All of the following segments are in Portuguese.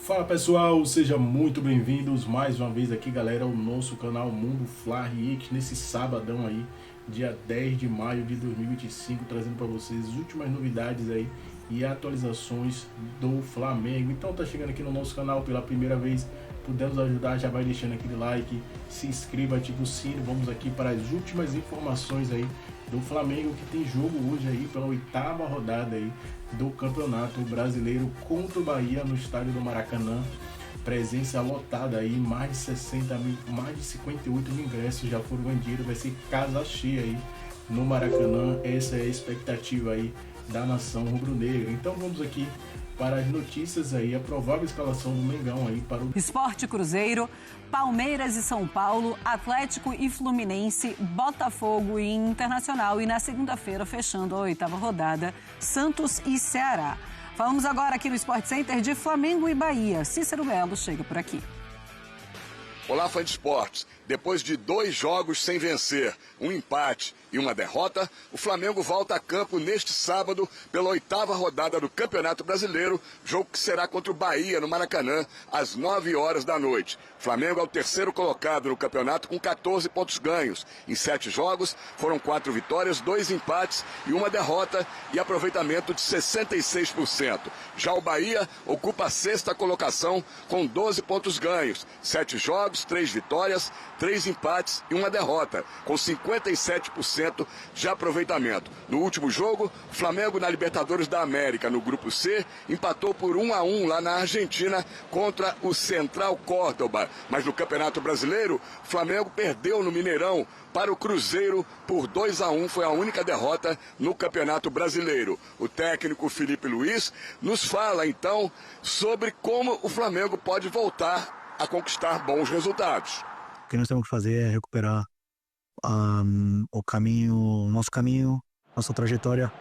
Fala pessoal, sejam muito bem-vindos mais uma vez aqui, galera, ao nosso canal Mundo Fla React, nesse sabadão aí, dia 10 de maio de 2025, trazendo para vocês as últimas novidades aí e atualizações do Flamengo. Então tá chegando aqui no nosso canal pela primeira vez, puder nos ajudar, já vai deixando aquele like, se inscreva, ativa o sino. Vamos aqui para as últimas informações aí do Flamengo, que tem jogo hoje aí pela 8ª rodada aí do Campeonato Brasileiro contra o Bahia no estádio do Maracanã. Presença lotada aí, mais de 60 mil, mais de 58 mil ingressos já foram vendidos, vai ser casa cheia aí no Maracanã. Essa é a expectativa aí da nação rubro-negra. Então vamos aqui para as notícias aí, a provável escalação do Mengão aí para o Sport e Cruzeiro, Palmeiras e São Paulo, Atlético e Fluminense, Botafogo e Internacional, e na segunda-feira, fechando a 8ª rodada, Santos e Ceará. Falamos agora aqui no Sport Center de Flamengo e Bahia. Cícero Melo chega por aqui. Olá, fã de esportes. Depois de 2 jogos sem vencer, um empate e uma derrota, o Flamengo volta a campo neste sábado pela 8ª rodada do Campeonato Brasileiro, jogo que será contra o Bahia no Maracanã às 9 horas da noite. O Flamengo é o terceiro colocado no campeonato com 14 pontos ganhos. Em 7 jogos foram 4 vitórias, 2 empates e uma derrota e aproveitamento de 66%. Já o Bahia ocupa a 6ª colocação com 12 pontos ganhos, 7 jogos, 3 vitórias, 3 empates e uma derrota, com 57% de aproveitamento. No último jogo, o Flamengo na Libertadores da América, no Grupo C, empatou por 1-1 lá na Argentina contra o Central Córdoba. Mas no Campeonato Brasileiro, o Flamengo perdeu no Mineirão para o Cruzeiro por 2-1, foi a única derrota no Campeonato Brasileiro. O técnico Filipe Luís nos fala então sobre como o Flamengo pode voltar a conquistar bons resultados. O que nós temos que fazer é recuperar nosso caminho, nossa trajetória,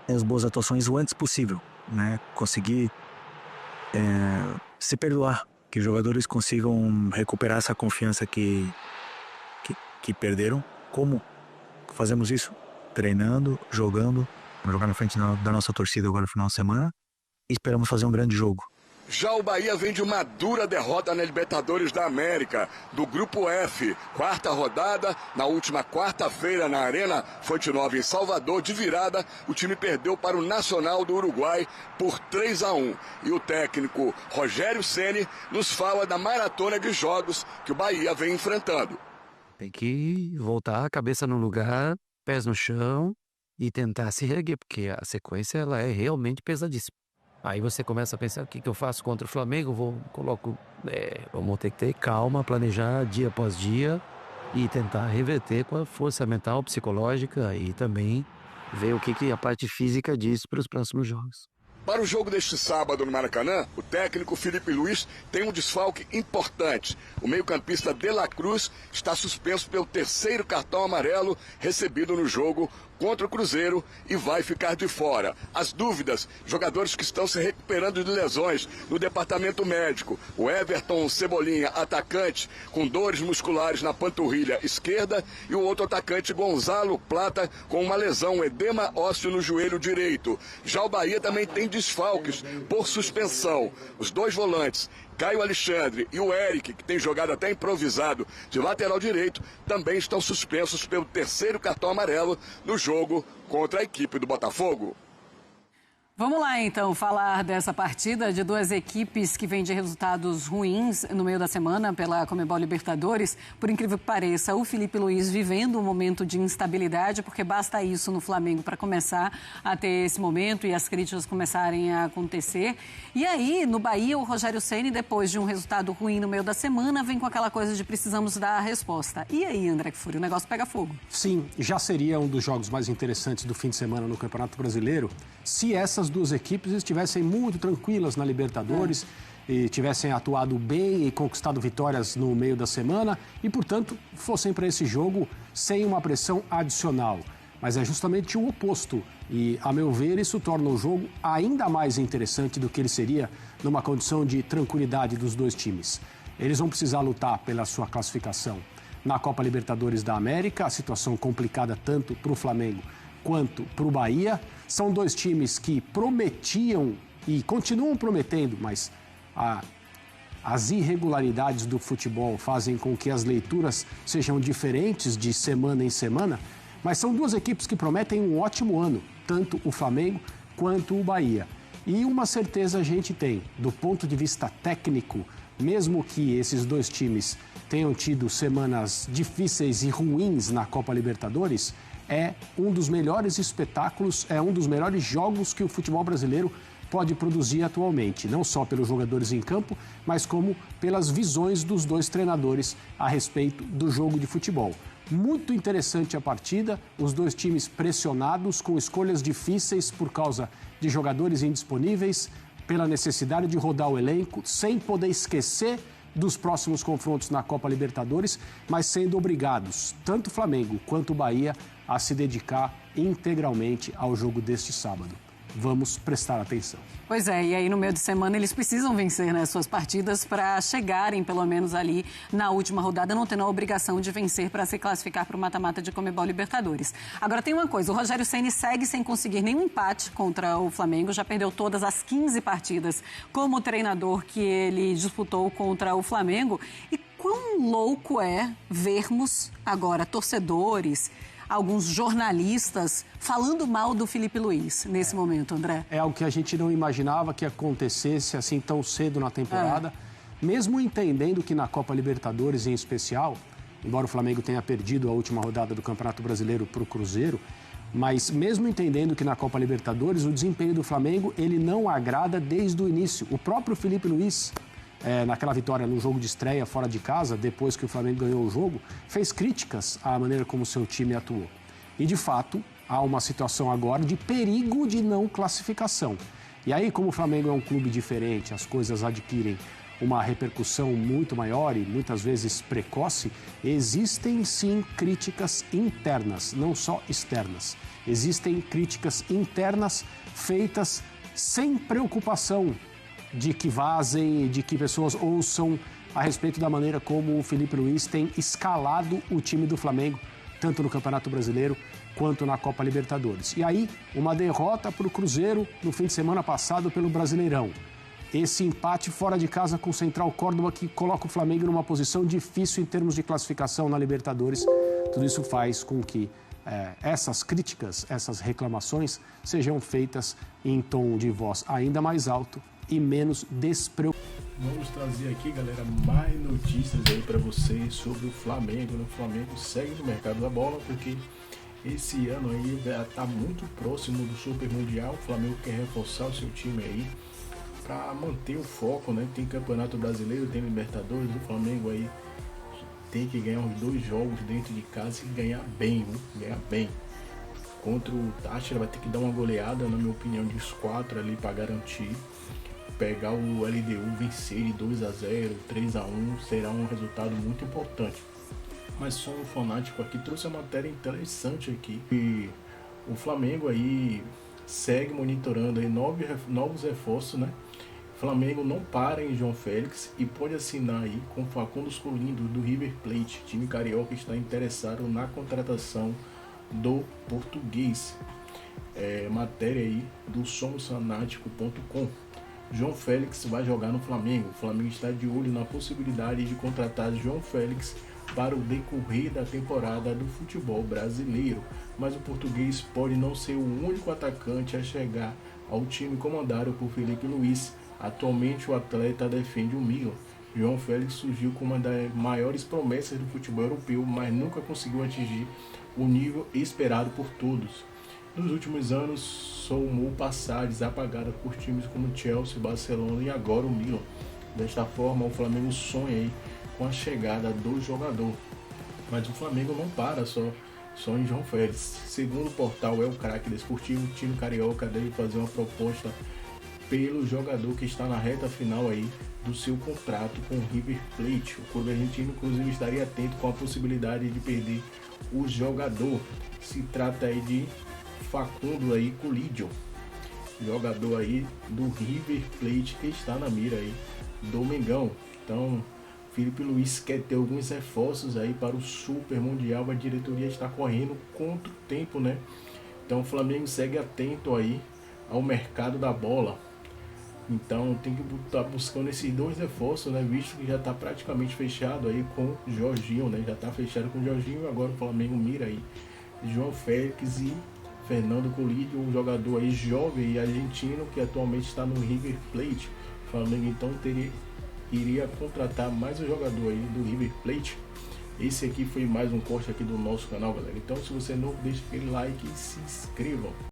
as boas atuações o antes possível, né? Conseguir se perdoar, que os jogadores consigam recuperar essa confiança que perderam. Como fazemos isso? Treinando, jogando, vamos jogar na frente da nossa torcida agora no final de semana e esperamos fazer um grande jogo. Já o Bahia vem de uma dura derrota na Libertadores da América, do Grupo F, 4ª rodada, na última quarta-feira na Arena Fonte Nova em Salvador, de virada, o time perdeu para o Nacional do Uruguai por 3-1. E o técnico Rogério Ceni nos fala da maratona de jogos que o Bahia vem enfrentando. Tem que voltar a cabeça no lugar, pés no chão e tentar se reerguer, porque a sequência ela é realmente pesadíssima. Aí você começa a pensar, o que eu faço contra o Flamengo? Vamos ter que ter calma, planejar dia após dia e tentar reverter com a força mental, psicológica e também ver o que a parte física diz para os próximos jogos. Para o jogo deste sábado no Maracanã, o técnico Filipe Luís tem um desfalque importante. O meio-campista De La Cruz está suspenso pelo 3º cartão amarelo recebido no jogo contra o Cruzeiro e vai ficar de fora. As dúvidas, jogadores que estão se recuperando de lesões no departamento médico. O Everton Cebolinha, atacante, com dores musculares na panturrilha esquerda, e o outro atacante, Gonzalo Plata, com uma lesão, um edema ósseo no joelho direito. Já o Bahia também tem desfalques por suspensão. Os 2 volantes, Caio Alexandre e o Eric, que tem jogado até improvisado de lateral direito, também estão suspensos pelo 3º cartão amarelo no jogo contra a equipe do Botafogo. Vamos lá, então, falar dessa partida de 2 equipes que vêm de resultados ruins no meio da semana pela Conmebol Libertadores. Por incrível que pareça, o Filipe Luís vivendo um momento de instabilidade, porque basta isso no Flamengo para começar a ter esse momento e as críticas começarem a acontecer. E aí, no Bahia, o Rogério Ceni, depois de um resultado ruim no meio da semana, vem com aquela coisa de precisamos dar a resposta. E aí, André Kfouri, o negócio pega fogo. Sim, já seria um dos jogos mais interessantes do fim de semana no Campeonato Brasileiro se essas 2 equipes estivessem muito tranquilas na Libertadores e tivessem atuado bem e conquistado vitórias no meio da semana e, portanto, fossem para esse jogo sem uma pressão adicional. Mas é justamente o oposto e, a meu ver, isso torna o jogo ainda mais interessante do que ele seria numa condição de tranquilidade dos 2 times. Eles vão precisar lutar pela sua classificação na Copa Libertadores da América, a situação complicada tanto para o Flamengo quanto para o Bahia. São 2 times que prometiam e continuam prometendo, mas as irregularidades do futebol fazem com que as leituras sejam diferentes de semana em semana, mas são duas equipes que prometem um ótimo ano, tanto o Flamengo quanto o Bahia. E uma certeza a gente tem, do ponto de vista técnico, mesmo que esses dois times tenham tido semanas difíceis e ruins na Copa Libertadores, é um dos melhores espetáculos, é um dos melhores jogos que o futebol brasileiro pode produzir atualmente, não só pelos jogadores em campo, mas como pelas visões dos dois treinadores a respeito do jogo de futebol. Muito interessante a partida, os dois times pressionados, com escolhas difíceis por causa de jogadores indisponíveis, pela necessidade de rodar o elenco, sem poder esquecer dos próximos confrontos na Copa Libertadores, mas sendo obrigados, tanto o Flamengo quanto o Bahia, a se dedicar integralmente ao jogo deste sábado. Vamos prestar atenção. Pois é, e aí no meio de semana eles precisam vencer, né, suas partidas para chegarem pelo menos ali na última rodada, não tendo a obrigação de vencer para se classificar para o mata-mata de Conmebol Libertadores. Agora tem uma coisa, o Rogério Ceni segue sem conseguir nenhum empate contra o Flamengo, já perdeu todas as 15 partidas como treinador que ele disputou contra o Flamengo. E quão louco é vermos agora torcedores, alguns jornalistas falando mal do Filipe Luís nesse momento, André? É algo que a gente não imaginava que acontecesse assim tão cedo na temporada. Mesmo entendendo que na Copa Libertadores em especial, embora o Flamengo tenha perdido a última rodada do Campeonato Brasileiro para o Cruzeiro, mas mesmo entendendo que na Copa Libertadores o desempenho do Flamengo ele não agrada desde o início. O próprio Filipe Luís, naquela vitória no jogo de estreia fora de casa, depois que o Flamengo ganhou o jogo, fez críticas à maneira como o seu time atuou. E, de fato, há uma situação agora de perigo de não classificação. E aí, como o Flamengo é um clube diferente, as coisas adquirem uma repercussão muito maior e muitas vezes precoce, existem sim críticas internas, não só externas. Existem críticas internas feitas sem preocupação de que vazem, de que pessoas ouçam a respeito da maneira como o Filipe Luís tem escalado o time do Flamengo, tanto no Campeonato Brasileiro quanto na Copa Libertadores. E aí, uma derrota para o Cruzeiro no fim de semana passado pelo Brasileirão. Esse empate fora de casa com o Central Córdoba, que coloca o Flamengo numa posição difícil em termos de classificação na Libertadores. Tudo isso faz com que essas críticas, essas reclamações sejam feitas em tom de voz ainda mais alto e menos despreocupado. Vamos trazer aqui, galera, mais notícias aí para vocês sobre o Flamengo. O Flamengo segue no mercado da bola porque esse ano aí está muito próximo do Super Mundial. O Flamengo quer reforçar o seu time aí para manter o foco, né? Tem Campeonato Brasileiro, tem Libertadores. O Flamengo aí tem que ganhar os 2 jogos dentro de casa e ganhar bem, viu? Ganhar bem. Contra o Táchira vai ter que dar uma goleada, na minha opinião, de 4 ali para garantir. Pegar o LDU, vencer de 2-0, 3-1, será um resultado muito importante. Mas só um fanático aqui trouxe uma matéria interessante aqui. E o Flamengo aí segue monitorando aí novos reforços, né? O Flamengo não para em João Félix e pode assinar aí com Facundo Scolindo do River Plate. Time carioca está interessado na contratação do português. Matéria aí do somosfanático.com. João Félix vai jogar no Flamengo. O Flamengo está de olho na possibilidade de contratar João Félix para o decorrer da temporada do futebol brasileiro. Mas o português pode não ser o único atacante a chegar ao time comandado por Filipe Luís. Atualmente o atleta defende o Milan. João Félix surgiu como uma das maiores promessas do futebol europeu, mas nunca conseguiu atingir o nível esperado por todos. Nos últimos anos, somou passagens apagadas por times como Chelsea, Barcelona e agora o Milan. Desta forma, o Flamengo sonha aí com a chegada do jogador. Mas o Flamengo não para só em João Félix. Segundo o portal El Craque Desportivo, o time carioca deve fazer uma proposta pelo jogador que está na reta final aí do seu contrato com o River Plate. O clube argentino, inclusive, estaria atento com a possibilidade de perder o jogador. Se trata aí de Facundo aí Colidio, jogador aí do River Plate que está na mira aí do Mengão. Então, Filipe Luís quer ter alguns reforços aí para o Super Mundial. A diretoria está correndo contra o tempo, né? Então o Flamengo segue atento aí ao mercado da bola. Então tem que estar buscando esses 2 reforços, né? Visto que já está praticamente fechado aí com o Jorginho, né? Já está fechado com o Jorginho, agora o Flamengo mira aí João Félix e Fernando Colídio, um jogador aí jovem e argentino que atualmente está no River Plate. O Flamengo então iria contratar mais um jogador aí do River Plate. Esse aqui foi mais um corte aqui do nosso canal, galera. Então se você é novo, deixa aquele like e se inscrevam.